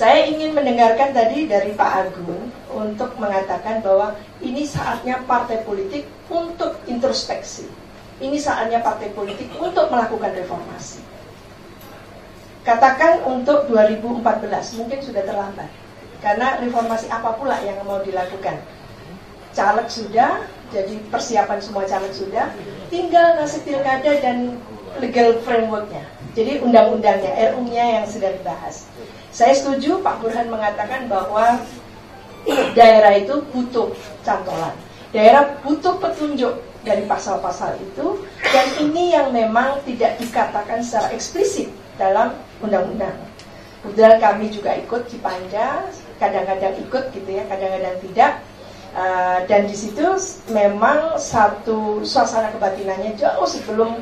Saya ingin mendengarkan tadi dari Pak Agung untuk mengatakan bahwa ini saatnya partai politik untuk introspeksi. Ini saatnya partai politik untuk melakukan reformasi. Katakan untuk 2014 mungkin sudah terlambat. Karena reformasi apa pula yang mau dilakukan? Caleg sudah, jadi persiapan semua caleg sudah, tinggal nasib pilkada dan legal frameworknya. Jadi undang-undangnya, RU-nya yang sudah dibahas. Saya setuju Pak Burhan mengatakan bahwa daerah itu butuh cantolan. Daerah butuh petunjuk dari pasal-pasal itu, dan ini yang memang tidak dikatakan secara eksplisit dalam undang-undang. Kemudian kami juga ikut di Panja, kadang-kadang ikut gitu ya, kadang-kadang tidak. Dan di situ memang satu suasana kebatinannya jauh sebelum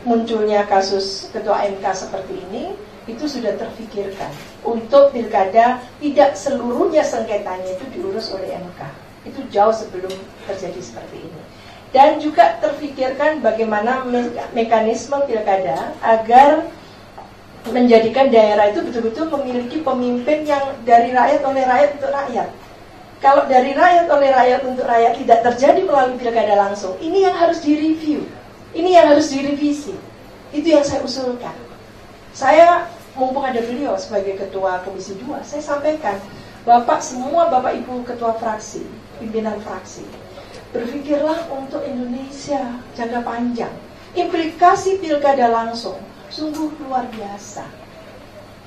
munculnya kasus Ketua MK seperti ini, itu sudah terfikirkan untuk pilkada tidak seluruhnya sengketanya itu diurus oleh MK. Itu jauh sebelum terjadi seperti ini. Dan juga terfikirkan bagaimana mekanisme pilkada agar menjadikan daerah itu betul-betul memiliki pemimpin yang dari rakyat oleh rakyat untuk rakyat. Kalau dari rakyat oleh rakyat untuk rakyat tidak terjadi melalui pilkada langsung, ini yang harus direview, ini yang harus direvisi. Itu yang saya usulkan. Saya, mumpung ada beliau sebagai ketua Komisi 2, saya sampaikan, Bapak semua, Bapak Ibu ketua fraksi, pimpinan fraksi, berpikirlah untuk Indonesia jangka panjang. Implikasi pilkada langsung sungguh luar biasa.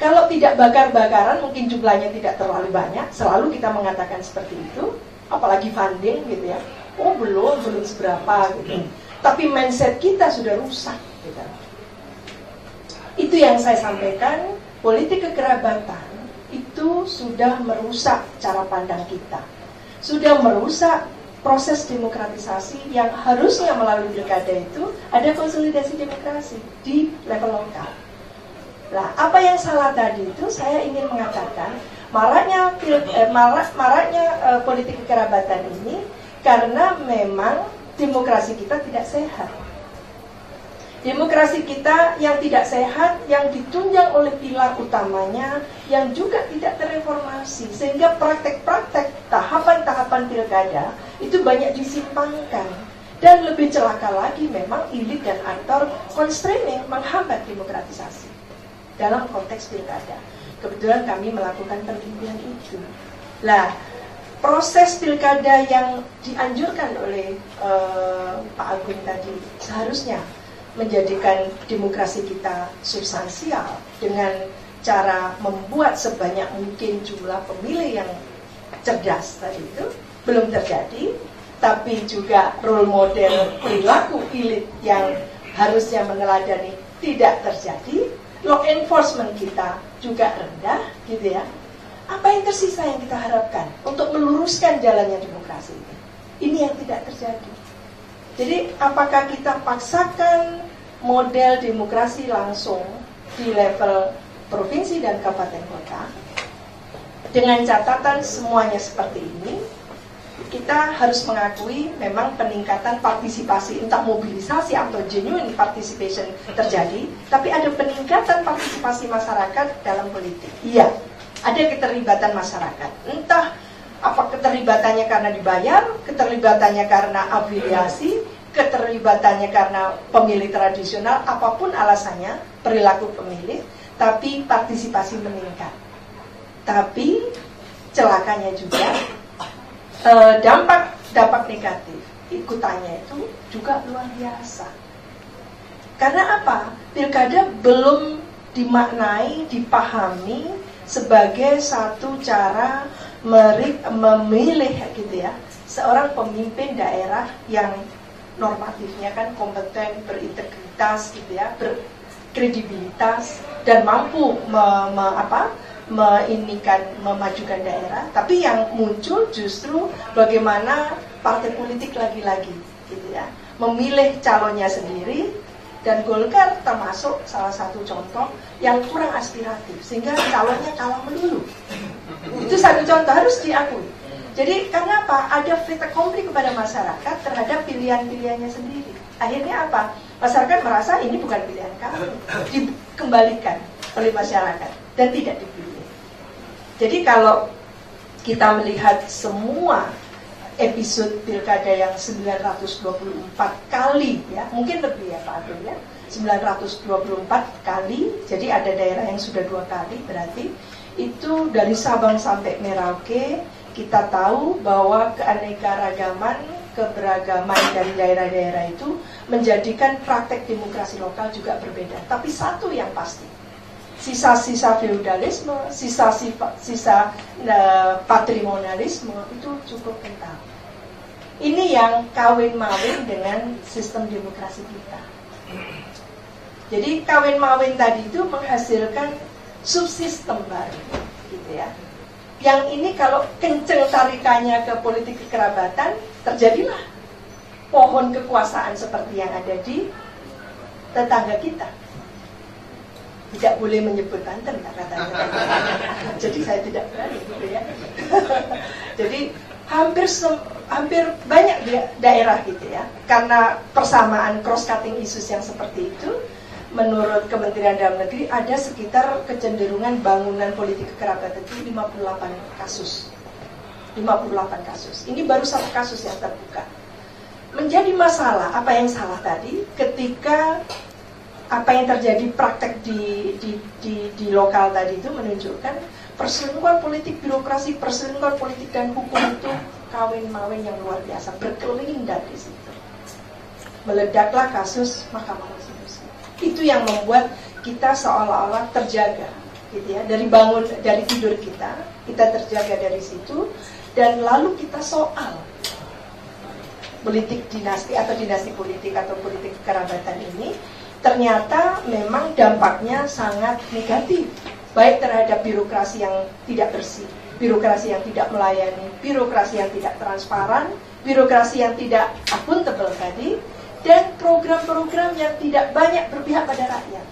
Kalau tidak bakar-bakaran, mungkin jumlahnya tidak terlalu banyak, selalu kita mengatakan seperti itu, apalagi funding gitu ya. Oh belum seberapa gitu. Tapi mindset kita sudah rusak gitu. Itu yang saya sampaikan, politik kekerabatan itu sudah merusak cara pandang kita. Sudah merusak proses demokratisasi yang harusnya melalui pilkada itu ada konsolidasi demokrasi di level lokal. Nah, apa yang salah tadi itu saya ingin mengatakan maraknya politik kekerabatan ini karena memang demokrasi kita tidak sehat. Demokrasi kita yang tidak sehat, yang ditunjang oleh pilar utamanya, yang juga tidak terreformasi, sehingga praktek-praktek tahapan-tahapan pilkada itu banyak disimpangkan. Dan lebih celaka lagi memang elit dan aktor constraining, menghambat demokratisasi dalam konteks pilkada. Kebetulan kami melakukan penelitian itu. Nah, proses pilkada yang dianjurkan oleh Pak Agung tadi seharusnya menjadikan demokrasi kita substansial dengan cara membuat sebanyak mungkin jumlah pemilih yang cerdas tadi itu belum terjadi, tapi juga role model perilaku elit yang harusnya meneladani tidak terjadi, law enforcement kita juga rendah gitu ya. Apa yang tersisa yang kita harapkan untuk meluruskan jalannya demokrasi ini? Ini yang tidak terjadi. Jadi apakah kita paksakan model demokrasi langsung di level provinsi dan kabupaten kota dengan catatan semuanya seperti ini? Kita harus mengakui memang peningkatan partisipasi, entah mobilisasi atau genuine participation terjadi, tapi ada peningkatan partisipasi masyarakat dalam politik. Iya, ada keterlibatan masyarakat. Entah apa keterlibatannya karena dibayar, keterlibatannya karena afiliasi, keterlibatannya karena pemilih tradisional, apapun alasannya, perilaku pemilih, tapi partisipasi meningkat. Tapi celakanya juga dampak negatif ikutannya itu juga luar biasa. Karena apa? Pilkada belum dimaknai, dipahami sebagai satu cara memilih gitu ya, seorang pemimpin daerah yang normatifnya kan kompeten, berintegritas gitu ya, berkredibilitas dan mampu memajukan daerah. Tapi yang muncul justru bagaimana partai politik lagi-lagi gitu ya, memilih calonnya sendiri, dan Golkar termasuk salah satu contoh yang kurang aspiratif sehingga calonnya kalah melulu. Itu satu contoh harus diakui. Jadi karena apa? Ada fait accompli kepada masyarakat terhadap pilihan-pilihannya sendiri. Akhirnya apa? Masyarakat merasa ini bukan pilihan kami, dikembalikan oleh masyarakat dan tidak dipilih. Jadi kalau kita melihat semua episode pilkada yang 924 kali, ya mungkin lebih ya Pak Abdul ya, 924 kali, jadi ada daerah yang sudah 2 kali, berarti itu dari Sabang sampai Merauke, kita tahu bahwa keanekaragaman, keberagaman dari daerah-daerah itu menjadikan praktek demokrasi lokal juga berbeda. Tapi satu yang pasti, sisa-sisa feudalisme, sisa-sisa patrimonialisme itu cukup kental. Ini yang kawin-mawin dengan sistem demokrasi kita. Jadi kawin-mawin tadi itu menghasilkan subsistem baru, gitu ya. Yang ini kalau kenceng tarikannya ke politik kekerabatan, terjadilah pohon kekuasaan seperti yang ada di tetangga kita. Tidak boleh menyebut Banten, katanya. Jadi saya tidak berani, gitu ya. Jadi hampir banyak daerah gitu ya, karena persamaan cross-cutting issues yang seperti itu. Menurut Kementerian Dalam Negeri ada sekitar kecenderungan bangunan politik kekerabatan itu 58 kasus. 58 kasus. Ini baru satu kasus yang terbuka. Menjadi masalah, apa yang salah tadi ketika apa yang terjadi praktek di lokal tadi itu menunjukkan perselingkuhan politik, birokrasi, perselingkuhan politik dan hukum itu kawin-mawin yang luar biasa, berkelindan di situ. Meledaklah kasus Mahkamah Konstitusi. Itu yang membuat kita seolah-olah terjaga, gitu ya, dari tidur kita terjaga dari situ, dan lalu kita soal politik dinasti atau dinasti politik atau politik kekerabatan ini ternyata memang dampaknya sangat negatif, baik terhadap birokrasi yang tidak bersih, birokrasi yang tidak melayani, birokrasi yang tidak transparan, birokrasi yang tidak akuntabel tadi, dan program-program yang tidak banyak berpihak pada rakyat.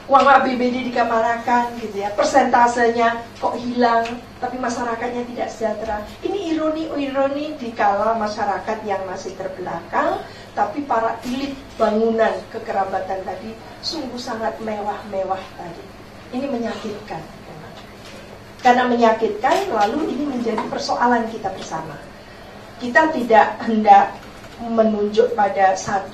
Uang APBD dikamanakan, gitu ya, persentasenya kok hilang, tapi masyarakatnya tidak sejahtera. Ini ironi dikala masyarakat yang masih terbelakang, tapi para elit bangunan kekerabatan tadi sungguh sangat mewah-mewah tadi. Ini menyakitkan. Karena menyakitkan, lalu ini menjadi persoalan kita bersama. Kita tidak hendak menunjuk pada 1-2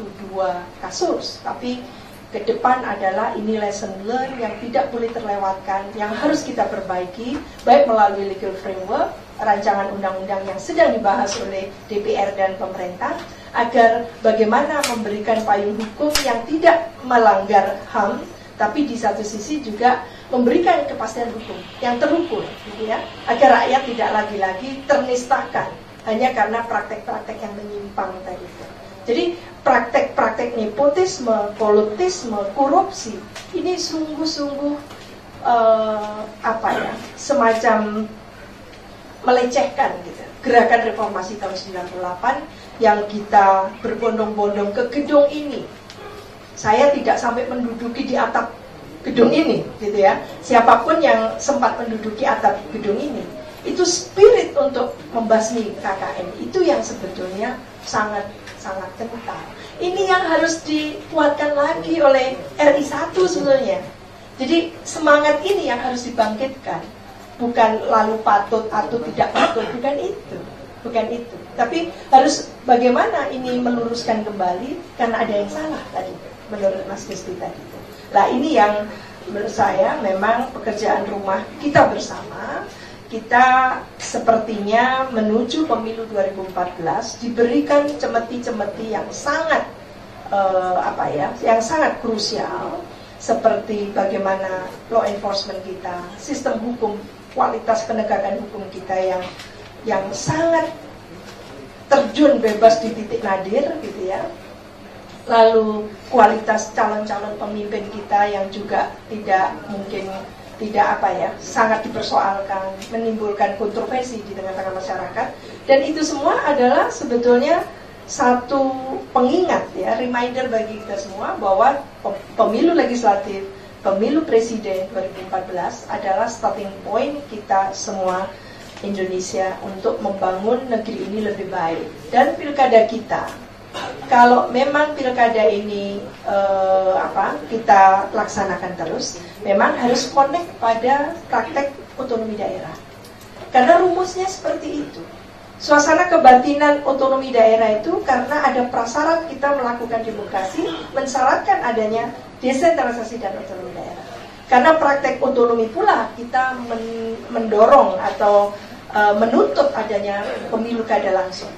kasus, tapi ke depan adalah ini lesson learned yang tidak boleh terlewatkan, yang harus kita perbaiki, baik melalui legal framework, rancangan undang-undang yang sedang dibahas oleh DPR dan pemerintah, agar bagaimana memberikan payung hukum yang tidak melanggar HAM, tapi di satu sisi juga memberikan kepastian hukum yang terukur, gitu ya, agar rakyat tidak lagi-lagi ternistakan hanya karena praktek-praktek yang menyimpang tadi. Jadi praktek-praktek nepotisme, kolutisme, korupsi ini sungguh-sungguh semacam melecehkan gitu. Gerakan reformasi tahun 98 yang kita berbondong-bondong ke gedung ini. Saya tidak sampai menduduki di atap gedung ini, gitu ya. Siapapun yang sempat menduduki atap gedung ini, itu spirit untuk membasmi KKN itu yang sebetulnya sangat kental. Ini yang harus dikuatkan lagi oleh RI 1 sebenarnya. Jadi semangat ini yang harus dibangkitkan, bukan lalu patut atau tidak patut, bukan itu. Tapi harus bagaimana ini meluruskan kembali karena ada yang salah tadi menurut Mas Gusti tadi. Nah ini yang menurut saya memang pekerjaan rumah kita bersama. Kita sepertinya menuju pemilu 2014 diberikan cemeti-cemeti yang sangat yang sangat krusial, seperti bagaimana law enforcement kita, sistem hukum, kualitas penegakan hukum kita yang sangat terjun bebas di titik nadir, gitu ya. Lalu kualitas calon-calon pemimpin kita yang juga sangat dipersoalkan, menimbulkan kontroversi di tengah-tengah masyarakat, dan itu semua adalah sebetulnya satu pengingat ya, reminder bagi kita semua bahwa pemilu legislatif, pemilu presiden 2014 adalah starting point kita semua Indonesia untuk membangun negeri ini lebih baik. Dan pilkada kita kalau memang pilkada ini kita laksanakan terus, memang harus connect pada praktek otonomi daerah. Karena rumusnya seperti itu. Suasana kebatinan otonomi daerah itu karena ada prasyarat kita melakukan demokrasi, mensyaratkan adanya desentralisasi dan otonomi daerah. Karena praktek otonomi pula kita mendorong atau menuntut adanya pemilu kada langsung.